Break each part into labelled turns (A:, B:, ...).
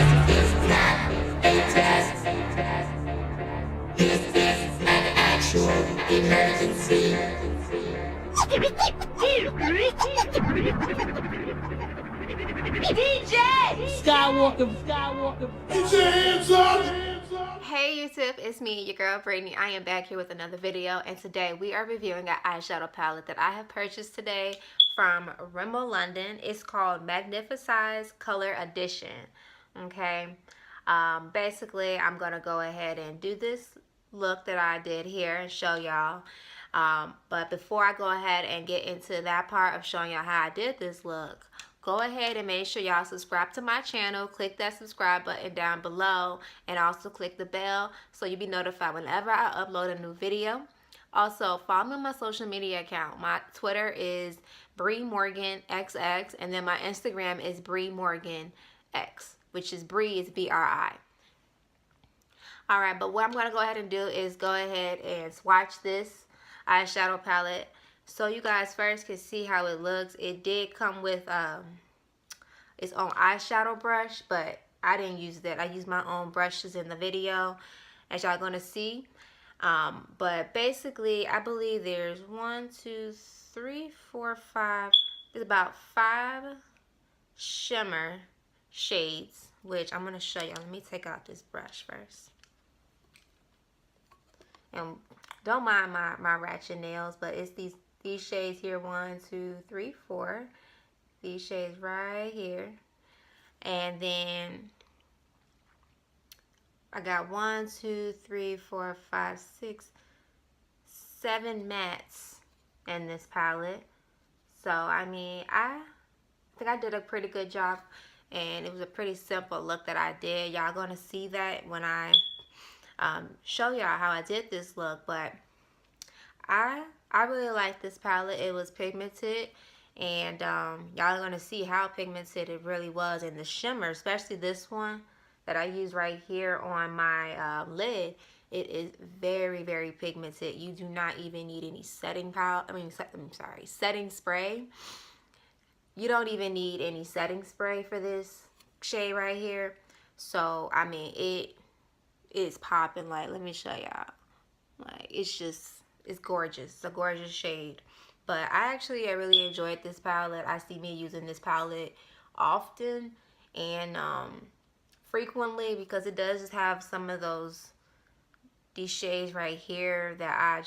A: is not a test. This is an actual emergency. DJ! Skywalker. Get your hands up! Hey YouTube, it's me, your girl Brittany. I am back here with another video, and today we are reviewing an eyeshadow palette that I have purchased today from Rimmel London. It's called Magnif'EYES Color Edition. Okay, basically I'm gonna go ahead and do this look that I did here and show y'all. But before I go ahead and get into that part of showing y'all how I did this look, go ahead and make sure y'all subscribe to my channel. Click that subscribe button down below and also click the bell so you'll be notified whenever I upload a new video. Also, follow me on my social media account. My Twitter is Bree Morgan XX, and then my Instagram is Bree Morgan X, which is Bree is B-R-I. Alright, but what I'm going to go ahead and do is go ahead and swatch this eyeshadow palette so you guys first can see how it looks. It did come with its own eyeshadow brush, but I didn't use that. I used my own brushes in the video, as y'all going to see. But basically, I believe there's 1, 2, 3, 4, 5. There's about 5 shimmer shades, which I'm going to show you. Let me take out this brush first. And don't mind my ratchet nails, but it's these shades here. 1, 2, 3, 4. These shades right here. And then I got 1, 2, 3, 4, 5, 6, 7 mattes in this palette. So I mean, I think I did a pretty good job, and it was a pretty simple look that I did. Y'all gonna see that when I show y'all how I did this look. But I really like this palette. It was pigmented, and y'all are gonna see how pigmented it really was. And the shimmer, especially this one that I use right here on my lid, it is very, very pigmented. You do not even need any setting powder. Setting spray. You don't even need any setting spray for this shade right here. So I mean, it is popping. Like, let me show y'all. Like, it's gorgeous. It's a gorgeous shade. But I really enjoyed this palette. I see me using this palette often and frequently, because it does just have some of these shades right here that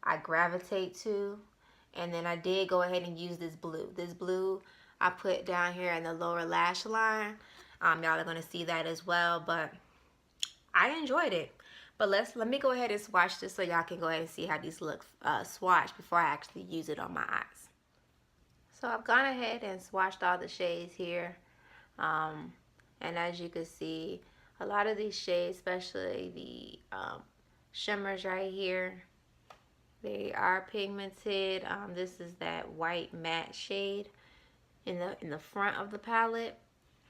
A: I gravitate to. And then I did go ahead and use this blue. This blue I put down here in the lower lash line. Y'all are gonna see that as well. But I enjoyed it. But let me go ahead and swatch this so y'all can go ahead and see how these look swatched before I actually use it on my eyes. So I've gone ahead and swatched all the shades here. And as you can see, a lot of these shades, especially the shimmers right here, they are pigmented. This is that white matte shade in the front of the palette.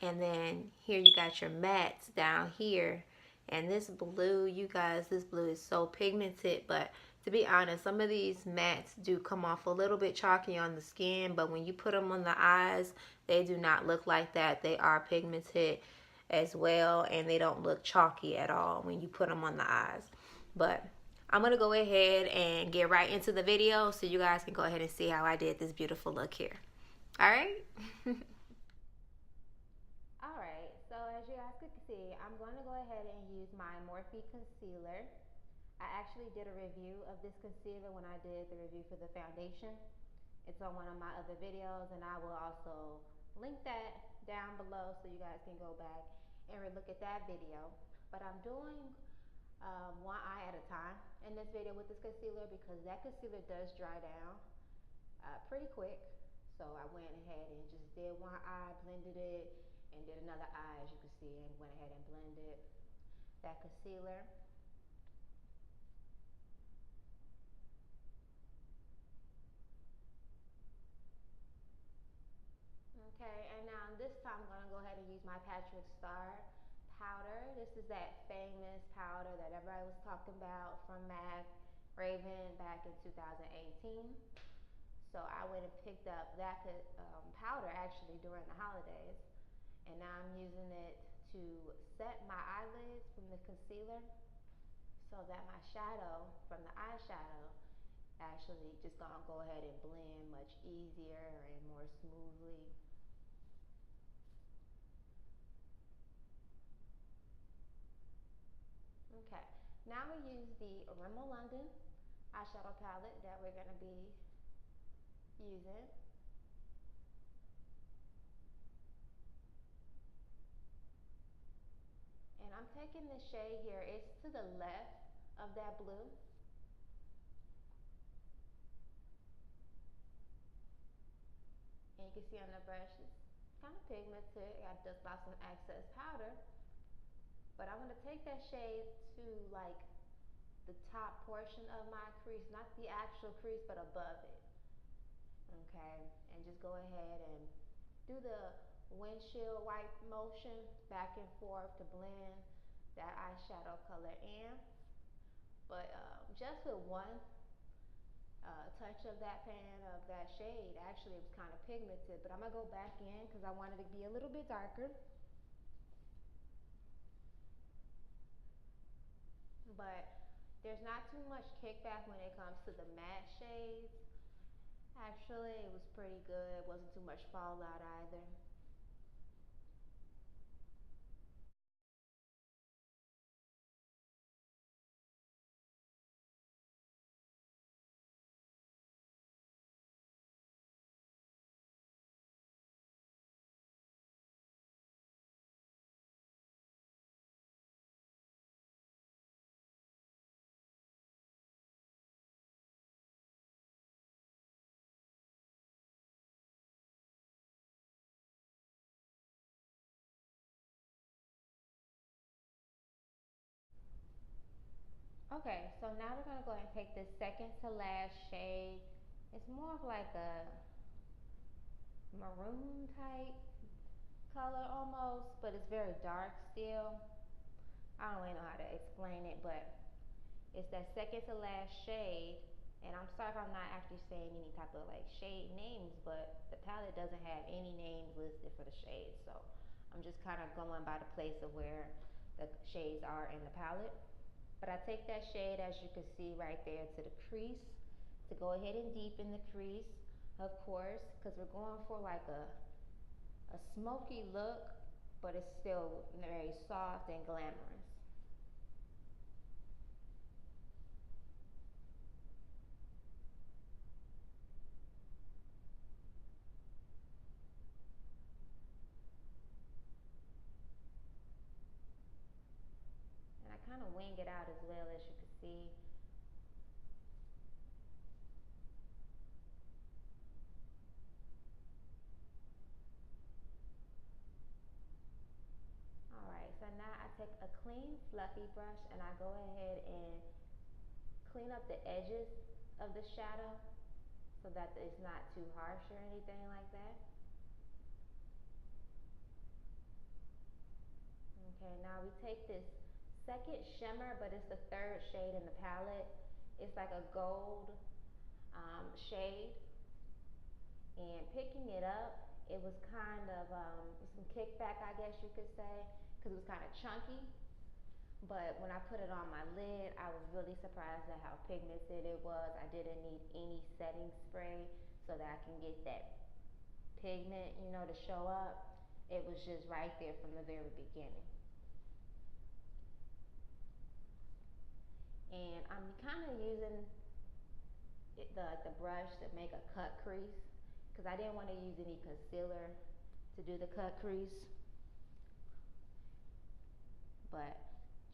A: And then here you got your mattes down here. And this blue, you guys, this blue is so pigmented. But to be honest, some of these mattes do come off a little bit chalky on the skin. But when you put them on the eyes, they do not look like that. They are pigmented as well. And they don't look chalky at all when you put them on the eyes. But I'm going to go ahead and get right into the video so you guys can go ahead and see how I did this beautiful look here. All right? Alright, so as you guys can see, I'm going to go ahead and use my Morphe concealer. I actually did a review of this concealer when I did the review for the foundation. It's on one of my other videos, and I will also link that down below so you guys can go back and look at that video. But I'm doing one eye at a time in this video with this concealer because that concealer does dry down pretty quick. So I went ahead and just did one eye, blended it, and did another eye, as you can see, and went ahead and blended that concealer. Okay, and now this time I'm going to go ahead and use my Patrick Star powder. This is that famous powder that everybody was talking about from MAC Raven back in 2018. So I went and picked up that powder actually during the holidays. And now I'm using it to set my eyelids from the concealer so that my shadow from the eyeshadow actually just gonna go ahead and blend much easier and more smoothly. Okay, now we use the Rimmel London eyeshadow palette that we're gonna be using. And I'm taking the shade here, it's to the left of that blue. And you can see on the brush, it's kind of pigmented. I just lost some excess powder. But I want to take that shade to like the top portion of my crease, not the actual crease, but above it. Okay, and just go ahead and do the windshield wipe motion back and forth to blend that eyeshadow color in. But just with one touch of that pan of that shade, actually it was kind of pigmented, but I'm gonna go back in because I wanted to be a little bit darker. But there's not too much kickback when it comes to the matte shades. Actually, it was pretty good. It wasn't too much fallout either. Okay, so now we're gonna go ahead and take this second to last shade. It's more of like a maroon type color almost, but it's very dark still. I don't really know how to explain it, but it's that second to last shade. And I'm sorry if I'm not actually saying any type of like shade names, but the palette doesn't have any names listed for the shades. So I'm just kind of going by the place of where the shades are in the palette. But I take that shade, as you can see right there, to the crease to go ahead and deepen the crease, of course, because we're going for like a smoky look, but it's still very soft and glamorous. And I kind of wing it out as well, as you can see. Alright, so now I take a clean fluffy brush and I go ahead and clean up the edges of the shadow so that it's not too harsh or anything like that. Okay, now we take this second shimmer, but it's the third shade in the palette. It's like a gold shade, and picking it up, it was kind of some kickback, I guess you could say, because it was kind of chunky. But when I put it on my lid, I was really surprised at how pigmented it was. I didn't need any setting spray so that I can get that pigment, you know, to show up. It was just right there from the very beginning. And I'm kind of using the brush to make a cut crease because I didn't want to use any concealer to do the cut crease. But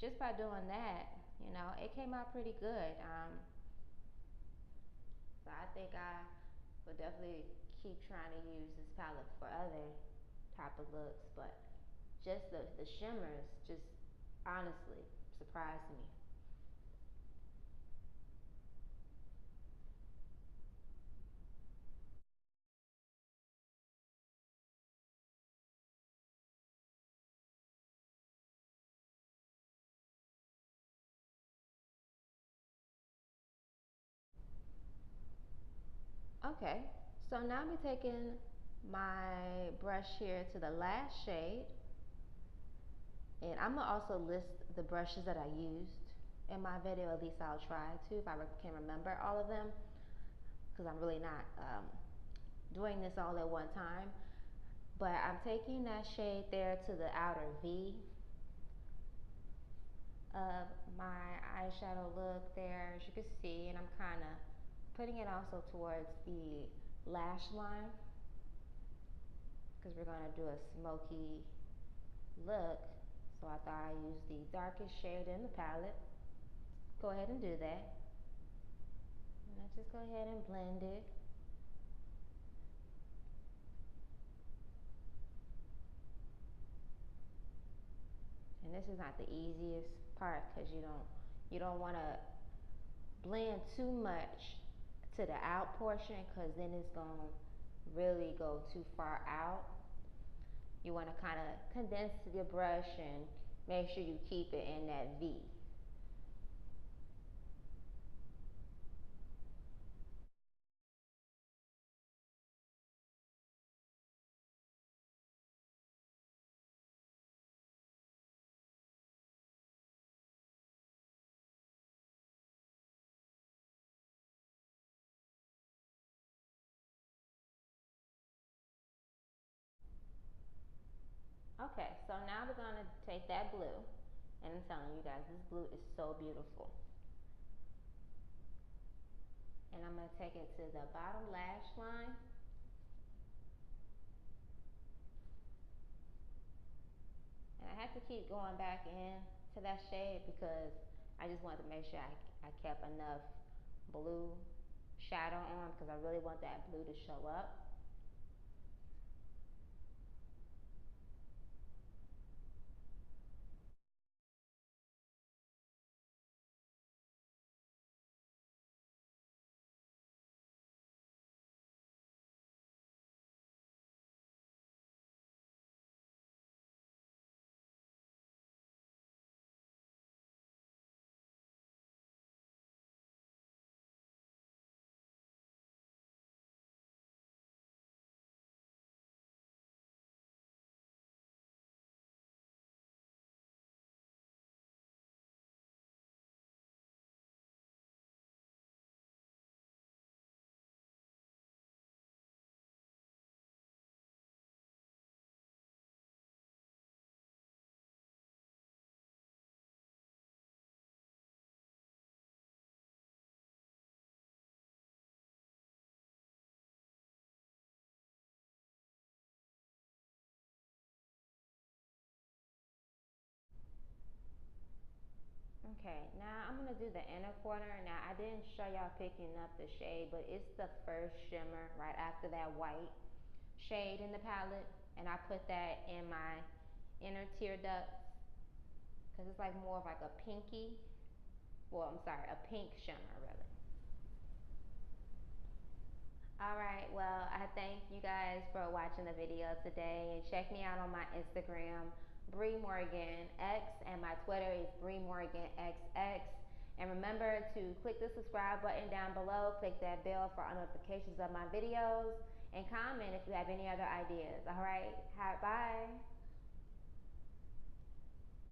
A: just by doing that, you know, it came out pretty good. So I think I will definitely keep trying to use this palette for other type of looks, but just the shimmers just honestly surprised me. Okay, so now we're taking my brush here to the last shade. And I'm gonna also list the brushes that I used in my video, at least I'll try to, if I can remember all of them, because I'm really not doing this all at one time. But I'm taking that shade there to the outer V of my eyeshadow look there, as you can see, and I'm kind of putting it also towards the lash line, because we're going to do a smoky look. So I thought I'd use the darkest shade in the palette. Go ahead and do that. And I just go ahead and blend it. And this is not the easiest part, because you don't want to blend too much to the out portion, because then it's going to really go too far out. You want to kind of condense your brush and make sure you keep it in that V. Okay, so now we're going to take that blue, and I'm telling you guys, this blue is so beautiful. And I'm going to take it to the bottom lash line. And I have to keep going back in to that shade, because I just wanted to make sure I kept enough blue shadow on, because I really want that blue to show up. Okay, now I'm going to do the inner corner. Now, I didn't show y'all picking up the shade, but it's the first shimmer right after that white shade in the palette. And I put that in my inner tear ducts, because it's like more of like a pinky, well, I'm sorry, a pink shimmer really. Alright, well, I thank you guys for watching the video today, and check me out on my Instagram, Bree Morgan X, and my Twitter is Bree Morgan XX. And remember to click the subscribe button down below, click that bell for notifications of my videos, and comment if you have any other ideas. Alright, bye.